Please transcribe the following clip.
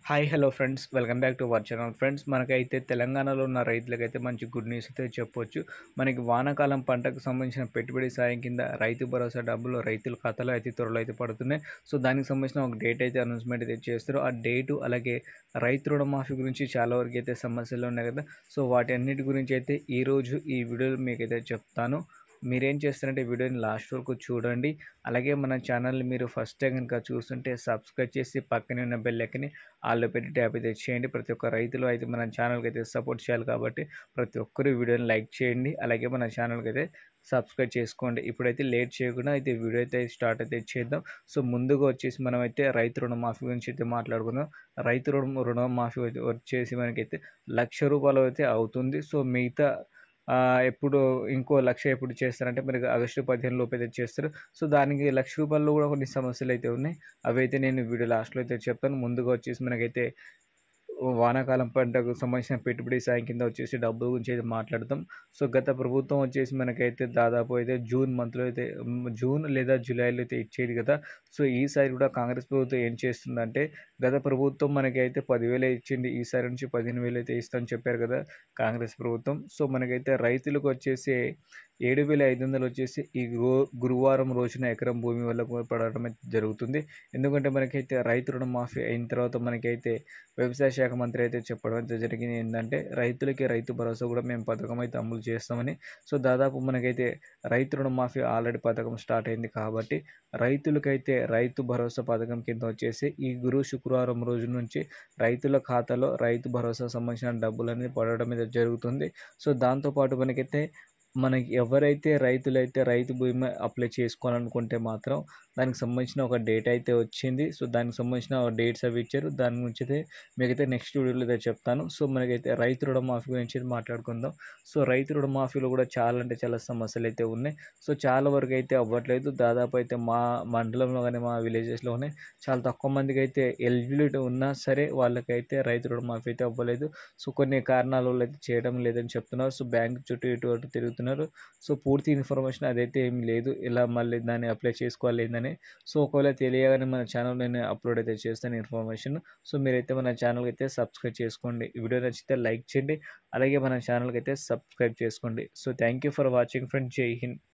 Hi hello friends welcome back to our channel friends. మనకైతే తెలంగాణలో ఉన్న రైతులకైతే మంచి గుడ్ న్యూస్ అయితే చెప్పొచ్చు. మనకి వానాకాలం పంటకు సంబంధించిన పెట్టుబడి సాయం కింద రైతు భరోసా డబ్బులు రైతుల ఖాతాలో అయితే త్వరలో అయితే పడుతున్నాయి. సో దానికి సంబంధించిన ఒక డేట్ అయితే అనౌన్స్మెంట్ అయితే చేస్తారు. ఆ డేటు అలాగే రైతు రుణమాఫీ గురించి చాలా వరకు అయితే సమస్యలు ఉన్నాయి కదా. సో వాటి అన్నిటి గురించి అయితే ఈరోజు ఈ వీడియోలో మీకైతే చెప్తాను. మీరేం చేస్తారంటే వీడియోని లాస్ట్ వరకు చూడండి. అలాగే మన ఛానల్ని మీరు ఫస్ట్ టైం కనుక చూస్తుంటే సబ్స్క్రైబ్ చేసి పక్కనే ఉన్న బెల్ ఐకాన్ని ఆల్లో పెట్టి ట్యాప్ అయితే చేయండి. ప్రతి ఒక్క రైతులు అయితే మన ఛానల్కి అయితే సపోర్ట్ చేయాలి కాబట్టి ప్రతి ఒక్కరు వీడియోని లైక్ చేయండి. అలాగే మన ఛానల్కి అయితే సబ్స్క్రైబ్ చేసుకోండి. ఇప్పుడైతే లేట్ చేయకుండా అయితే వీడియో అయితే స్టార్ట్ అయితే చేద్దాం. సో ముందుగా వచ్చేసి మనం అయితే రైతు రుణమాఫీ గురించి అయితే మాట్లాడుకుందాం. రైతు రుణమాఫీ అయితే వచ్చేసి మనకైతే ₹1,00,000 అయితే అవుతుంది. సో మిగతా ఎప్పుడు ఇంకో 1,00,000 ఎప్పుడు చేస్తారంటే మనకి ఆగస్టు 15 లోపు అయితే చేస్తారు. సో దానికి ₹1,00,000 కూడా కొన్ని సమస్యలు అయితే ఉన్నాయి. అవైతే నేను వీడియో లాస్ట్‌లో అయితే చెప్తాను. ముందుగా వచ్చేసి మనకైతే వానాకాలం పంటకు సంబంధించిన పెట్టుబడి సాయం కింద వచ్చేసి డబ్బుల గురించి అయితే మాట్లాడతాం. సో గత ప్రభుత్వం వచ్చేసి మనకైతే దాదాపు అయితే జూన్ మంత్‌లో అయితే జూన్ లేదా జూలైలో అయితే ఇచ్చేది కదా. సో ఈసారి కూడా కాంగ్రెస్ ప్రభుత్వం ఏం చేస్తుందంటే, గత ప్రభుత్వం మనకైతే 10,000 ఇచ్చింది. ఈసారి నుంచి 15,000 అయితే ఇస్తా అని చెప్పారు కదా కాంగ్రెస్ ప్రభుత్వం. సో మనకైతే రైతులకు వచ్చేసి 7,500 వచ్చేసి ఈ గురువారం రోజున ఎకరం భూమి వల్ల కూడా పడడం అయితే జరుగుతుంది. ఎందుకంటే మనకైతే రైతు రుణమాఫీ అయిన తర్వాత మనకైతే వ్యవసాయ శాఖ మంత్రి అయితే చెప్పడం అయితే జరిగింది ఏంటంటే, రైతులకి రైతు భరోసా కూడా మేము పథకం అయితే అమలు చేస్తామని. సో దాదాపు మనకైతే రైతు రుణమాఫీ ఆల్రెడీ పథకం స్టార్ట్ అయింది కాబట్టి రైతులకైతే రైతు భరోసా పథకం కింద వచ్చేసి ఈ శుక్రవారం రోజు నుంచి రైతుల ఖాతాలో రైతు భరోసా సంబంధించిన డబ్బులనేది పడడం అయితే జరుగుతుంది. సో దాంతోపాటు మనకి ఎవరైతే రైతులైతే రైతు బీమా అప్లై చేసుకోవాలనుకుంటే మాత్రం దానికి సంబంధించిన ఒక డేట్ అయితే వచ్చింది. సో దానికి సంబంధించిన డేట్స్ అవి ఇచ్చారు. దాని గురించి అయితే మీకైతే నెక్స్ట్ వీడియోలో అయితే చెప్తాను. సో మనకైతే రైతు రుణమాఫీ గురించి అయితే మాట్లాడుకుందాం. సో రైతు రుణమాఫీలో కూడా చాలా అంటే చాలా సమస్యలు అయితే ఉన్నాయి. సో చాలా వరకు అయితే అవ్వట్లేదు. దాదాపు అయితే మా మండలంలో కానీ మా విలేజెస్‌లో కానీ చాలా తక్కువ మందికి అయితే ఎలిజిబిలిటీ ఉన్నా సరే వాళ్ళకైతే రైతు రుణమాఫీ అయితే అవ్వలేదు. సో కొన్ని కారణాల వల్ల అయితే చేయడం లేదని చెప్తున్నారు. సో బ్యాంక్ చుట్టూ ఇటు అటు తిరుగుతున్నారు. సో పూర్తి ఇన్ఫర్మేషన్ అదైతే ఏమి లేదు. ఇలా మళ్ళీ దాన్ని అప్లై చేసుకోవాలి ఏందని. సో ఒకవేళ తెలియగానే మన ఛానల్ నేను అప్లోడ్ అయితే చేస్తాను ఇన్ఫర్మేషన్. సో మీరైతే మన ఛానల్‌కి అయితే సబ్స్క్రైబ్ చేసుకోండి. ఈ వీడియో నచ్చితే లైక్ చేయండి. అలాగే మన ఛానల్‌కి అయితే సబ్స్క్రైబ్ చేసుకోండి. So thank you for watching friends. జై హింద్.